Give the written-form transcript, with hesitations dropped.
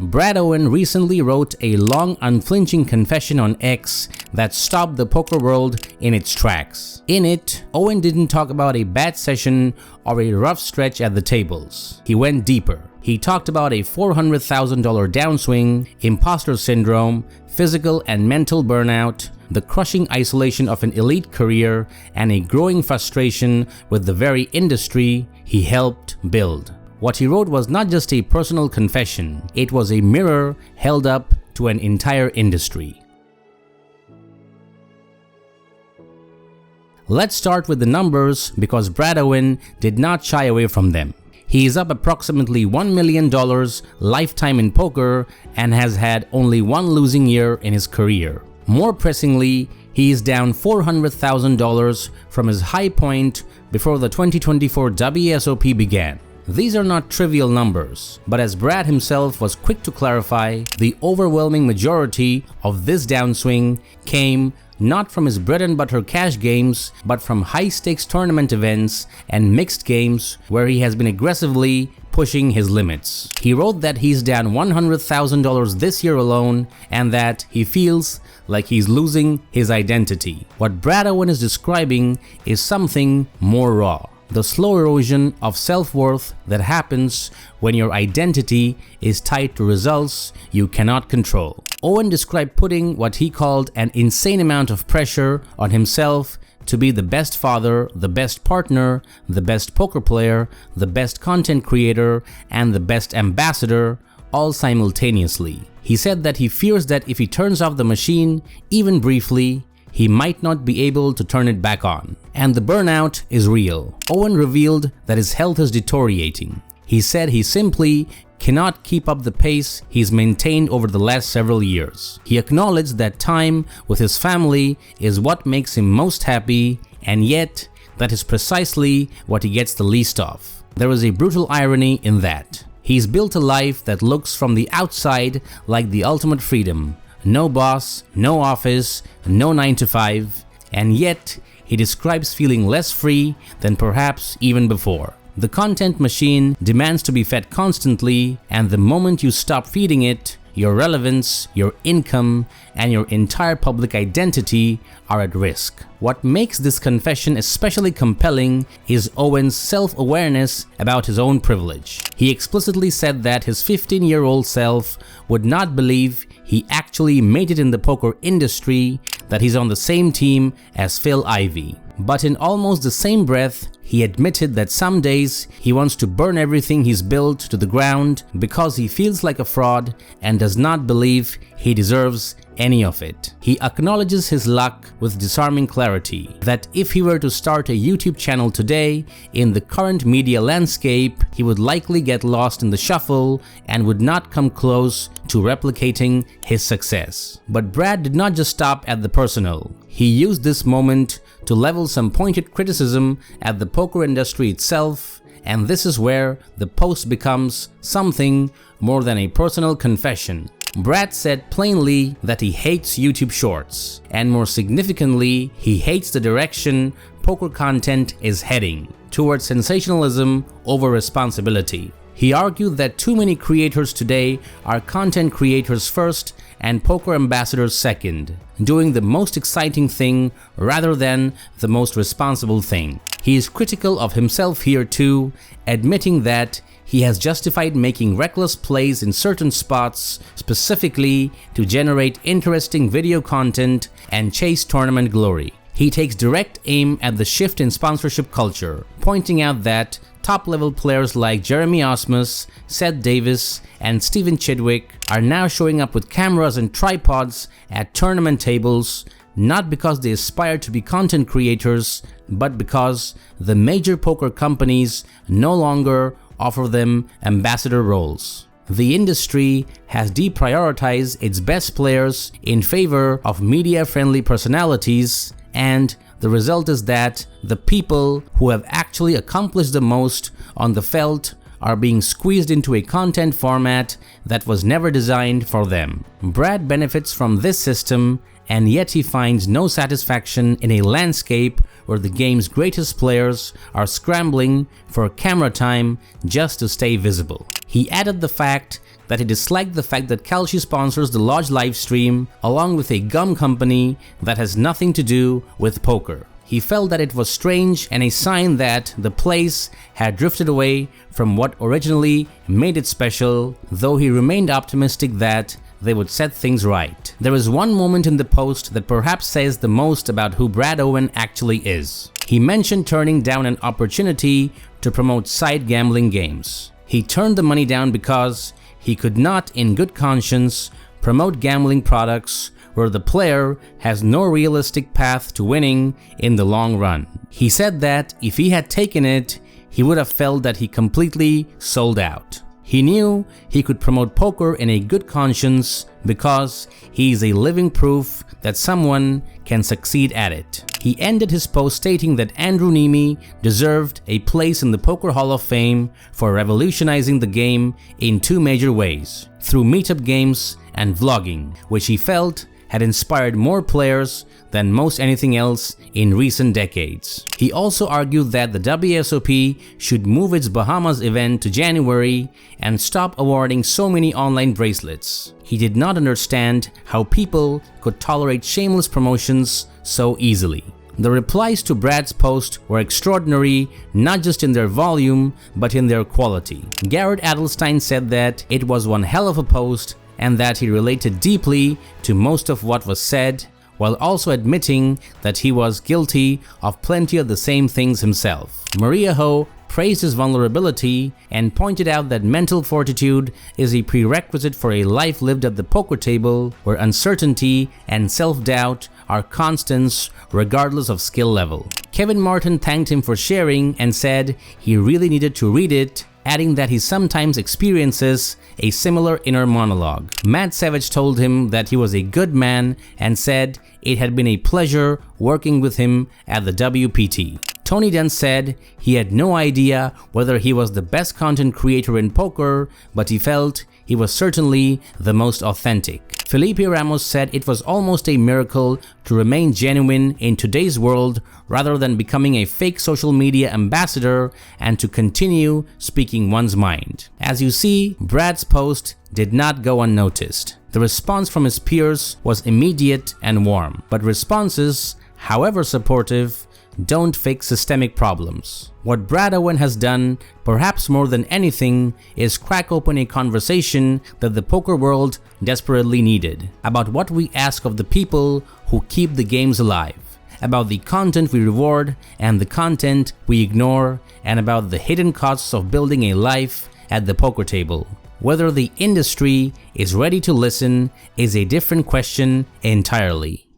Brad Owen recently wrote a long, unflinching confession on X that stopped the poker world in its tracks. In it, Owen didn't talk about a bad session or a rough stretch at the tables. He went deeper. He talked about a $400,000 downswing, imposter syndrome, physical and mental burnout, the crushing isolation of an elite career, and a growing frustration with the very industry he helped build. What he wrote was not just a personal confession, it was a mirror held up to an entire industry. Let's start with the numbers because Brad Owen did not shy away from them. He is up approximately $1 million lifetime in poker and has had only one losing year in his career. More pressingly, he is down $400,000 from his high point before the 2024 WSOP began. These are not trivial numbers, but as Brad himself was quick to clarify, the overwhelming majority of this downswing came not from his bread and butter cash games, but from high-stakes tournament events and mixed games where he has been aggressively pushing his limits. He wrote that he's down $100,000 this year alone and that he feels like he's losing his identity. What Brad Owen is describing is something more raw. The slow erosion of self-worth that happens when your identity is tied to results you cannot control. Owen described putting what he called an insane amount of pressure on himself to be the best father, the best partner, the best poker player, the best content creator, and the best ambassador, all simultaneously. He said that he fears that if he turns off the machine, even briefly, he might not be able to turn it back on. And the burnout is real. Owen revealed that his health is deteriorating. He said he simply cannot keep up the pace he's maintained over the last several years. He acknowledged that time with his family is what makes him most happy, and yet that is precisely what he gets the least of. There is a brutal irony in that. He's built a life that looks from the outside like the ultimate freedom. No boss, no office, no 9 to 5, and yet he describes feeling less free than perhaps even before. The content machine demands to be fed constantly, and the moment you stop feeding it, your relevance, your income, and your entire public identity are at risk. What makes this confession especially compelling is Owen's self-awareness about his own privilege. He explicitly said that his 15-year-old self would not believe he actually made it in the poker industry, that he's on the same team as Phil Ivey. But in almost the same breath, he admitted that some days he wants to burn everything he's built to the ground because he feels like a fraud and does not believe he deserves any of it. He acknowledges his luck with disarming clarity, that if he were to start a YouTube channel today in the current media landscape, he would likely get lost in the shuffle and would not come close to replicating his success. But Brad did not just stop at the personal. He used this moment to level some pointed criticism at the poker industry itself, and this is where the post becomes something more than a personal confession. Brad said plainly that he hates YouTube Shorts, and more significantly, he hates the direction poker content is heading, towards sensationalism over responsibility. He argued that too many creators today are content creators first and poker ambassadors second, doing the most exciting thing rather than the most responsible thing. He is critical of himself here too, admitting that he has justified making reckless plays in certain spots specifically to generate interesting video content and chase tournament glory. He takes direct aim at the shift in sponsorship culture, pointing out that top-level players like Jeremy Osmus, Seth Davis, and Steven Chidwick are now showing up with cameras and tripods at tournament tables, not because they aspire to be content creators, but because the major poker companies no longer offer them ambassador roles. The industry has deprioritized its best players in favor of media-friendly personalities, and the result is that the people who have actually accomplished the most on the felt are being squeezed into a content format that was never designed for them. Brad benefits from this system, and yet he finds no satisfaction in a landscape where the game's greatest players are scrambling for camera time just to stay visible. He added the fact that he disliked the fact that Kalshi sponsors the Lodge live stream along with a gum company that has nothing to do with poker. He felt that it was strange and a sign that the place had drifted away from what originally made it special, though he remained optimistic that they would set things right. There is one moment in the post that perhaps says the most about who Brad Owen actually is. He mentioned turning down an opportunity to promote side gambling games. He turned the money down because he could not, in good conscience, promote gambling products where the player has no realistic path to winning in the long run. He said that if he had taken it, he would have felt that he completely sold out. He knew he could promote poker in a good conscience because he is a living proof that someone can succeed at it. He ended his post stating that Andrew Neeme deserved a place in the Poker Hall of Fame for revolutionizing the game in two major ways, through meetup games and vlogging, which he felt had inspired more players than most anything else in recent decades. He also argued that the WSOP should move its Bahamas event to January and stop awarding so many online bracelets. He did not understand how people could tolerate shameless promotions so easily. The replies to Brad's post were extraordinary, not just in their volume, but in their quality. Garrett Adelstein said that it was one hell of a post and that he related deeply to most of what was said, while also admitting that he was guilty of plenty of the same things himself. Maria Ho praised his vulnerability and pointed out that mental fortitude is a prerequisite for a life lived at the poker table where uncertainty and self-doubt are constants regardless of skill level. Kevin Martin thanked him for sharing and said he really needed to read it, adding that he sometimes experiences a similar inner monologue. Matt Savage told him that he was a good man and said it had been a pleasure working with him at the WPT. Tony Dunn said he had no idea whether he was the best content creator in poker, but he felt he was certainly the most authentic. Felipe Ramos said it was almost a miracle to remain genuine in today's world rather than becoming a fake social media ambassador and to continue speaking one's mind. As you see, Brad's post did not go unnoticed. The response from his peers was immediate and warm, but responses, however supportive, don't fix systemic problems. What Brad Owen has done, perhaps more than anything, is crack open a conversation that the poker world desperately needed, about what we ask of the people who keep the games alive, about the content we reward and the content we ignore, and about the hidden costs of building a life at the poker table. Whether the industry is ready to listen is a different question entirely.